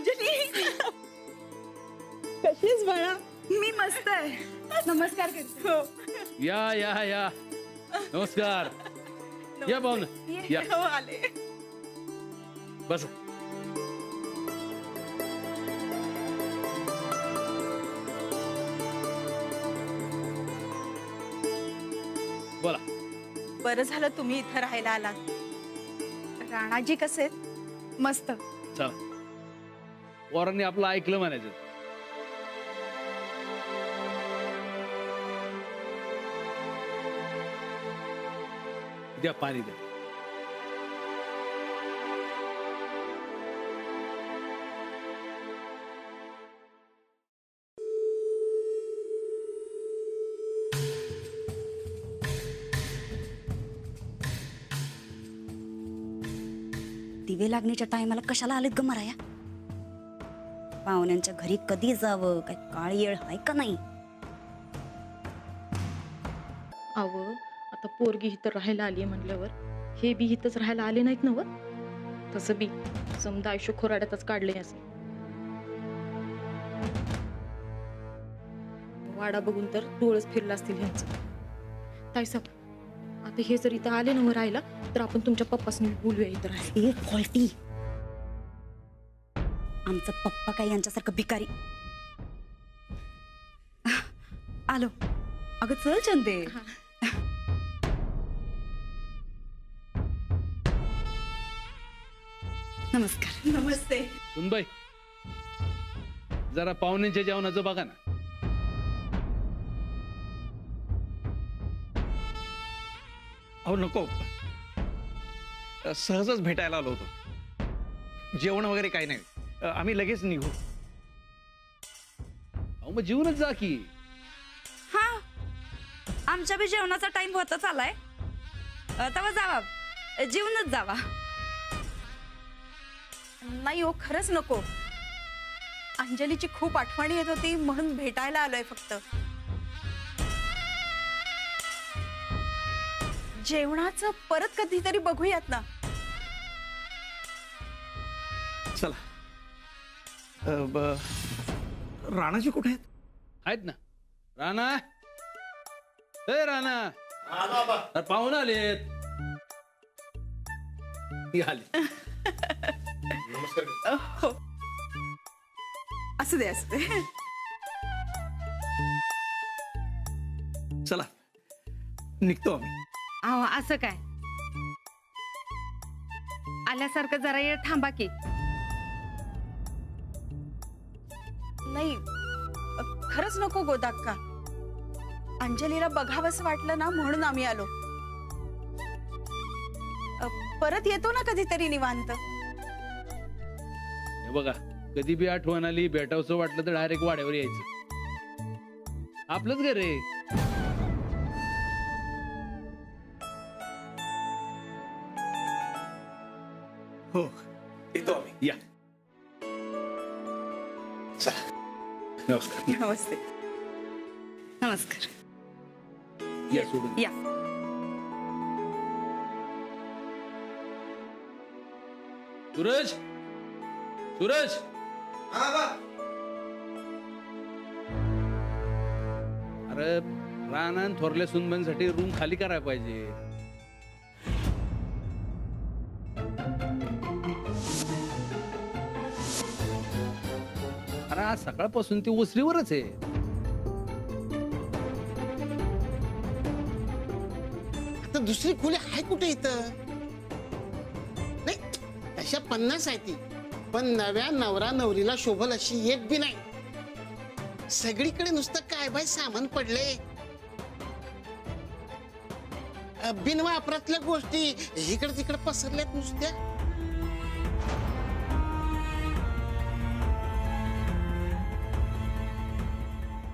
अंजली कशीच बाळा? मी मस्त आहे. नमस्कार करते. हो या या या नमस्कार. या पाहुणं या. हो आले. बस. बोला. बरं झालं तुम्ही इथं राहायला आलात. राणाजी कसे आहेत? मस्त. चला पोरांनी आपलं ऐकलं म्हणायचं. द्या पाणी द्या. दिवे लागण्याच्या टायमाला कशाला आलेत ग मराया? पाहुण्यांच्या घरी कधी जावं? काय काळ येळ आहे का नाही? अव आता पोरगी इथं राहायला आली म्हणल्यावर हे बी इथंच राहायला आले नाहीत ना व. तसं बी समजा आयुष्य खोराड्यातच काढले असे. वाडा बघून तर डोळच फिरला असतील ह्यांचं. ताईसाहेब आता हे जर इथं आले ना मग राहायला तर आपण तुमच्या पप्पासनी बोलूया इथं राहायला. ए फॉल्टी, आमचा पप्पा काय यांच्यासारखं भिकारी? आलो. अगं चल चंदे. नमस्कार. नमस्ते. सुनबाई जरा पाहुण्यांच्या जेवणाचं बघा ना. अहो नको, सहजच भेटायला आलो होतो. जेवण वगैरे काही नाही, आम्ही लगेच निघू. अहो मग जेवूनच जा की. हा, आमच्या बी जेवणाचा टाइम होतच आलाय. तेव्हा जावा, जेवूनच जावा. नाही हो, खरंच नको. अंजलीची खूप आठवण येत होती म्हणून भेटायला आलोय फक्त. जेवणाचं परत कधीतरी बघूयात ना. चला. राणाजी कुठे आहेत? आहेत ना. राणा, ए राणा. अरे पाहुणे आलेत. ती आले. हो असू दे असू दे. चला निघतो आम्ही. अहो असं काय? आल्यासारखं जरा येळ थांबा की. नाही खरंच नको गोदाक्का. अंजलीला बघावंसं वाटलं ना म्हणून आम्ही आलो. परत येतो ना कधीतरी निवांत. हे बघा कधी बी आठवण आली भेटावंसं वाटलं तर डायरेक्ट वाड्यावर यायचं. आपलंच घर आहे. हो येतो आम्ही. या. चला. नमस्कार. नमस्ते. नमस्कार. या सोडून या. सूरज, सूरज. अरे राणा थोरल्या सुनबाईंसाठी रूम खाली करायला पाहिजे. अरे आज सकाळपासून ती ओसरीवरच आहे. आता दुसरी खोली आहे कुठे इथं? नाही अशा 50 आहे ती, पण नव्या नवरा नवरीला शोभल अशी एक बी नाही. सगळीकडे नुसतं काय बाय सामान पडले. बिनवापरातल्या गोष्टी इकडे तिकडे पसरल्यात नुसत्या.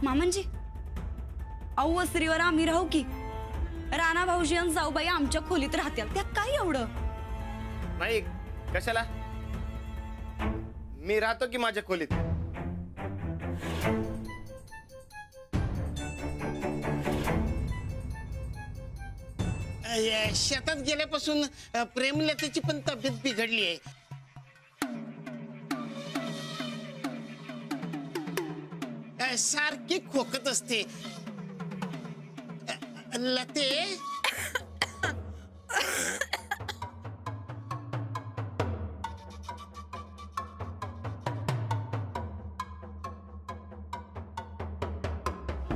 मामनजी, अहो वसरीवर आम्ही राहू की? राणा भाऊजी आणि जाऊबाई आमच्या खोलीत राहत्याल, त्यात काय एवढं? नाही कशाला, मी राहतो की माझ्या खोलीत. शेतात गेल्यापासून प्रेमलतेची पण तब्येत बिघडली आहे. काय सारखी खोकत असते. लते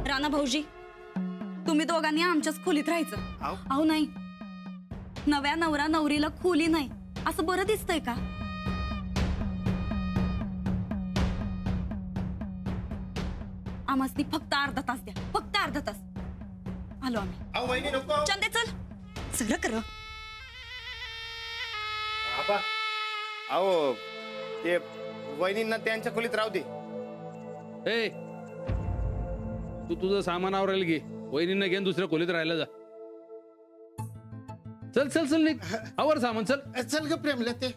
राणा भाऊजी, तुम्ही दोघांनी आमच्याच खोलीत राहायचं. आव. अहो नाही, नव्या नवरा नवरीला खोली नाही असं बरं दिसतंय का? आम्हासनी फक्त अर्धा तास द्या, फक्त अर्धा तास. आलो आम्ही. अहो वहिनी नको. चंदे चल, सगळं कर. आबा अहो ते वहिनींना त्यांच्या खोलीत राहू दे. ए तू तुझं सामान आवरायला घे, वहिनींना घेऊन दुसऱ्या खोलीत राहायला जा. चल चल चल निघ, आवर सामान चल. चल ग प्रेम लते.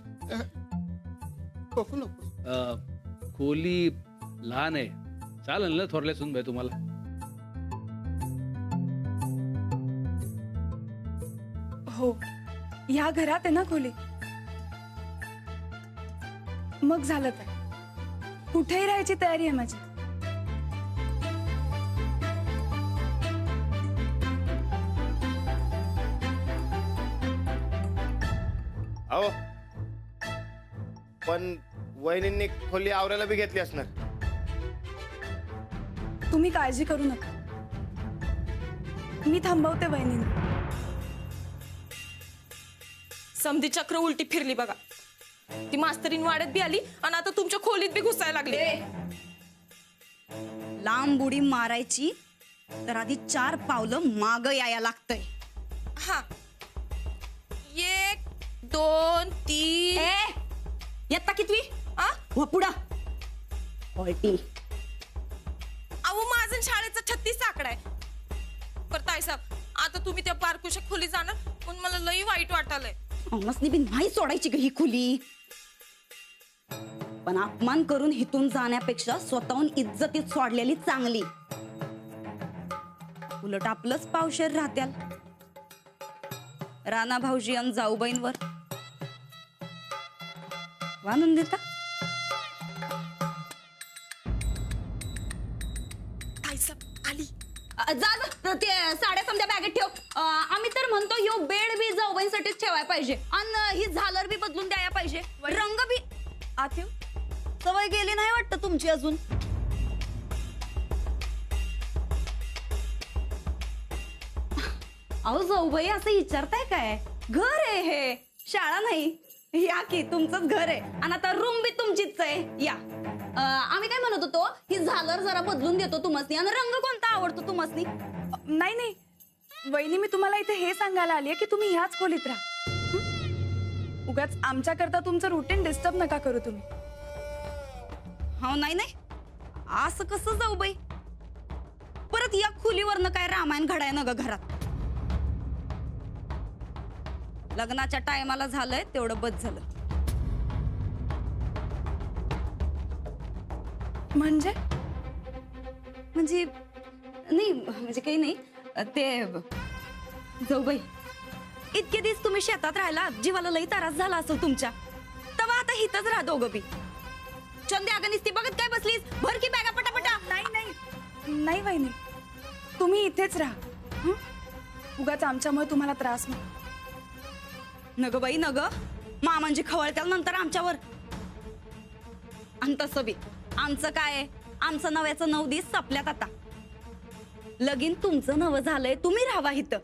खोकू नको. खोली लहान आहे, चालेल ना थोरल्या सुन भाई तुम्हाला? हो, ह्या घरात आहे ना खोली. मग झालं तर कुठेही राहायची तयारी आहे माझी. अहो पण वहिनींनी खोली आवरायला बी घेतली असणार. तुम्ही काळजी करू नका, मी थांबवते वहिनींना. समधी चक्र उलटी फिरली बघा. ती मास्तरीन वाड्यात बी आली आणि आता तुमच्या खोलीत बी घुसायला लागली. लांब उडी मारायची तर आधी 4 पावलं माग यायला लागतंय. हा, 1 2 3. येता कितवी? आ? हो पुढं. पलटी. अहो माझं शाळेचा 36 आकडा आहे. पर ताईसाहेब, आता तुम्ही त्या बारकुशा खोली जाणार पण मला लई वाईट वाटायलंय. मसनी बी नाही सोडायची ग ही खुली. पण अपमान करून हिथून जाण्यापेक्षा स्वतःहून इज्जतीत सोडलेली चांगली. उलट आपलंच पावशेर राहत्याल. राणा भाऊजी आणि जाऊबाईंवर वानून देता. ताईसाहेब आली. जा जा, ते साड्या समजा बॅगेत ठेव. आम्ही तर म्हणतो ह्यो बेड बी जाऊबाईंसाठीच ठेवायला पाहिजे आणि ही झालर बी बदलून द्यायला पाहिजे. रंग बी आत येऊ? सवय गेली नाही वाटतं तुमची अजून. अहो जाऊबाई असं विचारताय काय? घर आहे हे, शाळा नाही. या की तुमचंच घर आहे आणि आता रूम बी तुमचीच आहे. या. आम्ही काय म्हणत होतो, ही झालर जरा बदलून देतो तुम्हासनी. आणि रंग कोणता आवडतो तुम्हासनी? नाही नाही वहिनी, मी तुम्हाला इथे हे सांगायला आलीये की तुम्ही ह्याच खोलीत राहा. उगाच आमच्याकरता तुमचं रुटीन डिस्टर्ब नका करू तुम्ही. हो नाही नाही, असं कसं जाऊ बाई? परत या खोलीवरनं काय रामायण घडाय ना ग घरात. लग्नाच्या टायमाला झालंय तेवढं बस झालं. म्हणजे नाही म्हणजे काही नाही. ते जाऊ बाई, इतके दिवस तुम्ही शेतात राहिला, जीवाला लई त्रास झाला असेल तुमच्या. तेव्हा आता हिथंच राहा दोघं बी. चंदे अगं नुसती बघत काय बसलीस? भर की बॅगा पटापटा. नाही नाही नाही वहिनी, तुम्ही इथेच राहा. हं? उगाच आमच्यामुळे तुम्हाला त्रास नको. नग बाई नग, मामांजी खवळत्याल नंतर आमच्यावर. आणि तसं बी आमचं काय, आमचं नव्याचं 9 दिवस संपल्यात आता. लगीन तुमचं नवं झालंय, तुम्ही राहावा इथं.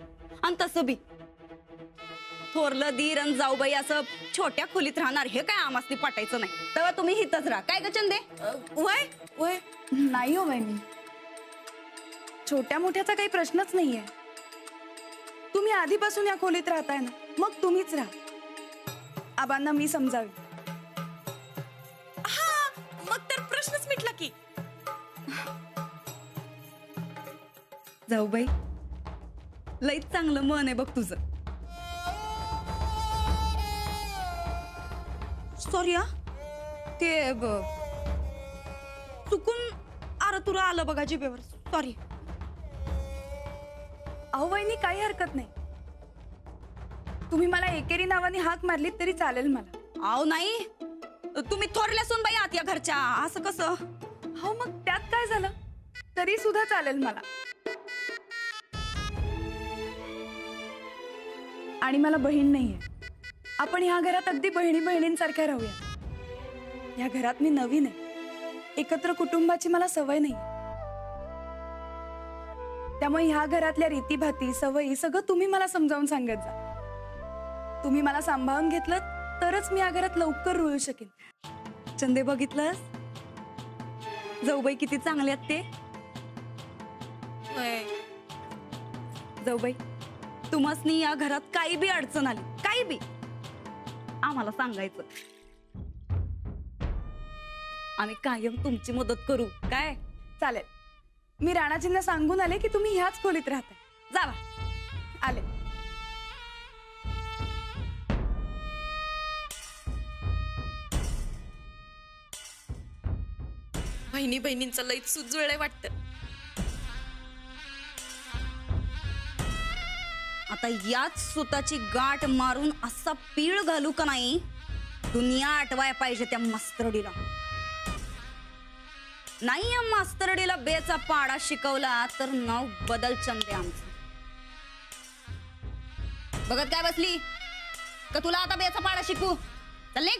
आणि तसं बी थोरलं दीर आणि जाऊबाई असं छोट्या खोलीत राहणार हे काय आमासनी पटायचं नाही. तेव्हा तुम्ही इथंच राहा. काय ग चंदे? वय वय नाही हो वहिनी, छोट्या मोठ्याचा काही प्रश्नच नाहीये. तुम्ही आधीपासून या खोलीत राहताय ना, मग तुम्हीच राहा. आबांना मी समजावी. हा, मग तर प्रश्नच मिटला की. जाऊबाई, लईच चांगलं मन आहे बघ तुझं. सॉरी हा, ते चुकून तुला आलं बघा जिभेवर. सॉरी. अहो वहिनी, काही हरकत नाही. तुम्ही मला एकेरी नावाने हाक मारलीत तरी चालेल मला. अहो नाही, तुम्ही थोरल्या सून बाई आहात या घरच्या. असं कसं? हो मग त्यात काय झालं? तरी सुद्धा चालेल मला. आणि मला बहीण नाहीये. आपण ह्या घरात अगदी बहिणी बहिणींसारख्या राहूया. या घरात मी नवीन आहे. एकत्र कुटुंबाची मला सवय नाही. त्यामुळे ह्या घरातल्या रीतीभाती सवयी सगळं तुम्ही मला समजावून सांगत जा. तुम्ही मला सांभाळून घेतलं तरच मी या घरात लवकर रुळू शकेन. चंदे बघितलंस जाऊबाई किती चांगले आहेत ते. जाऊबाई तुम्हासनी या घरात काही बी अडचण आली काही बी आम्हाला सांगायचं. आम्ही कायम तुमची मदत करू. काय चालेल. मी राणाजींना सांगून आले की तुम्ही ह्याच खोलीत राहताय. जावा. आले. बहिणी बहिणींचा लईच सुजवेळ वाटतं. आता याच सुताची गाठ मारून असा पीळ घालू का नाही दुनिया आठवाय पाहिजे त्या मास्तरडीला. नाही या मास्तरडीला बेचा पाडा शिकवला तर नाव बदल चंदे आमचं. बघत काय बसली का तुला आता बेचा पाडा शिकू. चल निघ.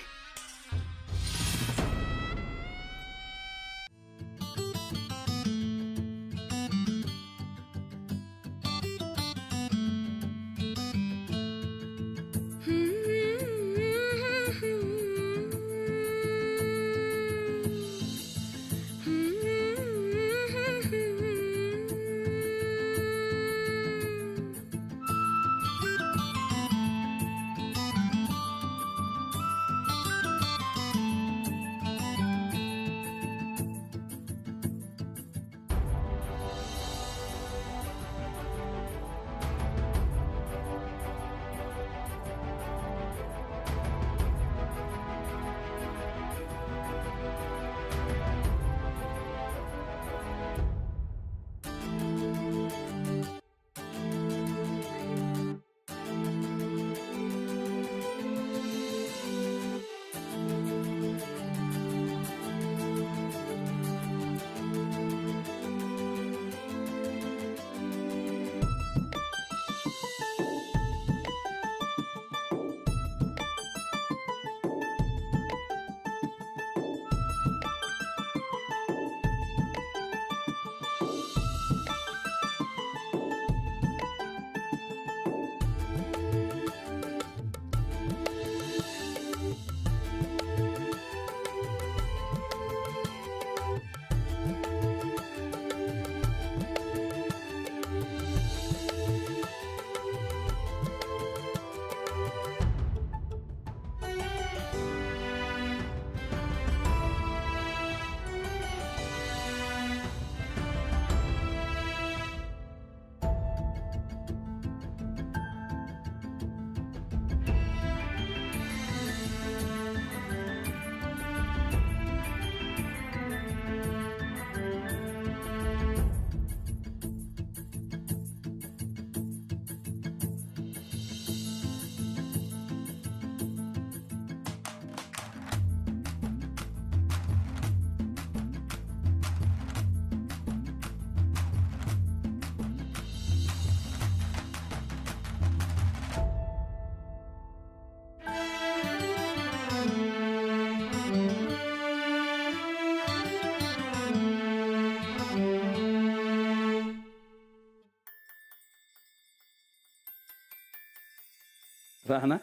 राहना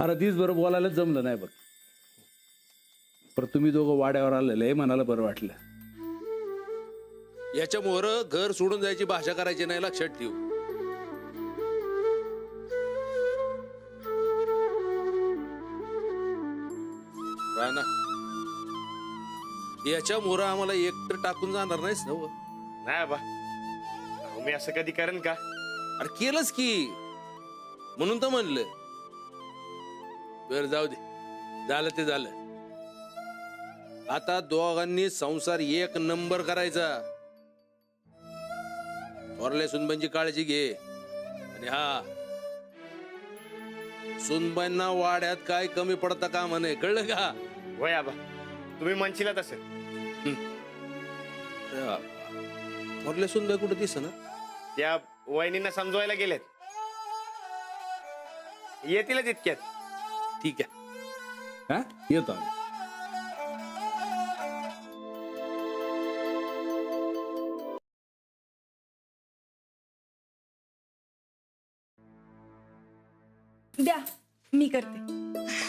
अरे दिसभर बोलायला जमलं नाही बघ. पण तुम्ही दोघं वाड्यावर आलेलं हे मनाला बरं वाटलं. याच्या मोहर घर सोडून जायची भाषा करायची नाही, लक्षात ठेव. राहना याच्या मोहर आम्हाला एकटं टाकून जाणार नाहीस ना. नाही बा, मी असं कधी करेन का? अरे केलंच की, म्हणून तर म्हणलं. बर जाऊ दे, झालं ते झालं. आता दोघांनी संसार एक नंबर करायचा. थोरल्या सुनबाईंची काळजी घे. आणि हा सुनबाईंना वाड्यात काय कमी पडतं का म्हणे, कळलं का? होय आबा, तुम्ही म्हणशीला तसं. थोरले सुनबाई कुठे दिस ना? त्या वहिनींना समजवायला गेलेत. येतीलच इतक्यात. ठीक आहे. हा येतो आम्ही. द्या मी करते.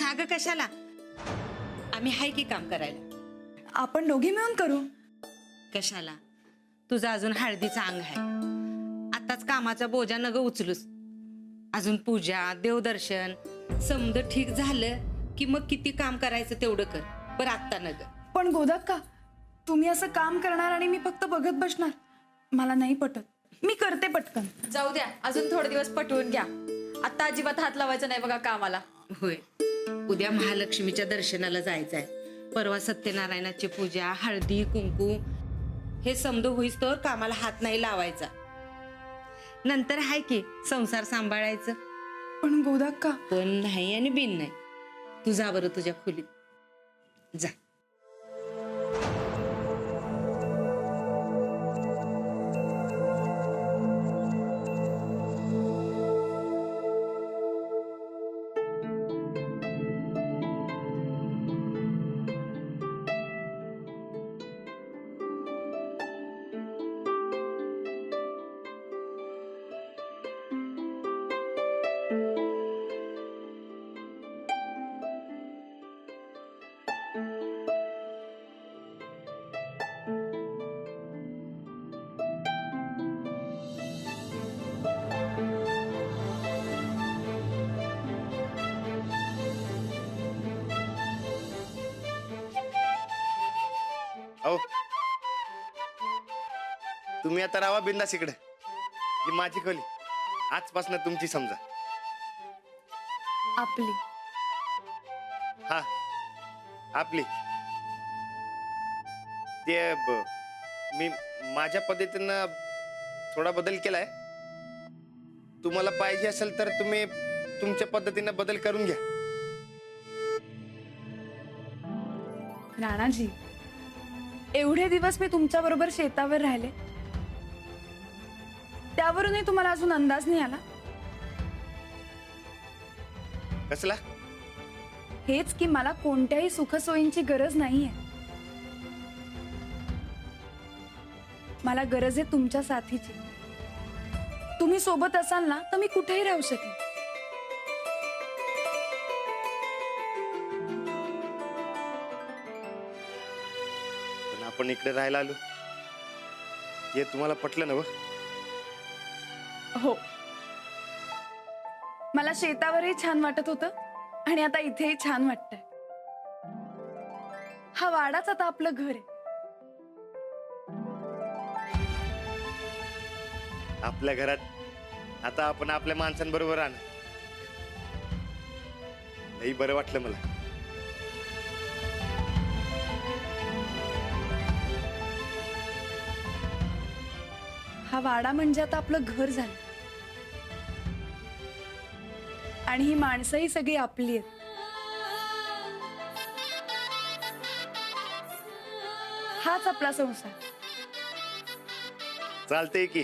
अगं कशाला, आम्ही हाय की काम करायला. आपण दोघी मिळून करू. कशाला, तुझं अजून हळदीचं अंग आहे. आताच कामाचा बोजा नग उचलूस. अजून पूजा देवदर्शन समद ठीक झालं की मग किती काम करायचं तेवढं कर. पण आत्ता नग. पण गोदाक्का, तुम्ही असं काम करणार आणि मी फक्त बघत बसणार, मला नाही पटत. मी करते पटकन. जाऊ द्या, अजून थोडे दिवस पटवून घ्या. आता अजिबात हात लावायचा नाही बघा कामाला. होय, उद्या महालक्ष्मीच्या दर्शनाला जायचंय. परवा सत्यनारायणाची पूजा, हळदी कुंकू हे समद होईस तर कामाला हात नाही लावायचा. नंतर हाय की संसार सांभाळायचं. पण गोदाक्का, पण नाही आणि बिन नाही. तू जा बरं तुझ्या खोलीत जा. अहो, तुम्ही आता राहा बिंदास इकडे. ही माझी खोली आजपासून तुमची समजा. आपली. हा आपली. ते मी माझ्या पद्धतीनं थोडा बदल केलाय. तुम्हाला पाहिजे असेल तर तुम्ही तुमच्या पद्धतीनं बदल करून घ्या. राणाजी, एवढे दिवस मी तुमच्या बरोबर शेतावर राहिले, त्यावरूनही तुम्हाला अजून अंदाज नाही आला? कसला? हेच की मला कोणत्याही सुखसोयींची गरज नाहीये. मला गरज आहे तुमच्या साथीची. तुम्ही सोबत असाल ना तर मी कुठेही राहू शकेन. पण आपण इकडे राहायला आलो हे तुम्हाला पटलं ना? हो, मला शेतावरही छान वाटत होतं आणि आता इथेही छान वाटतंय. हा वाडाच आता आपलं घर आहे. आपल्या घरात आता आपण आपल्या माणसांबरोबर राहणार. लई बरं वाटलं मला. हा वाडा म्हणजे आता आपलं घर झालं आणि ही माणसंही सगळी आपली आहेत. हाच आपला संसार. चालतंय की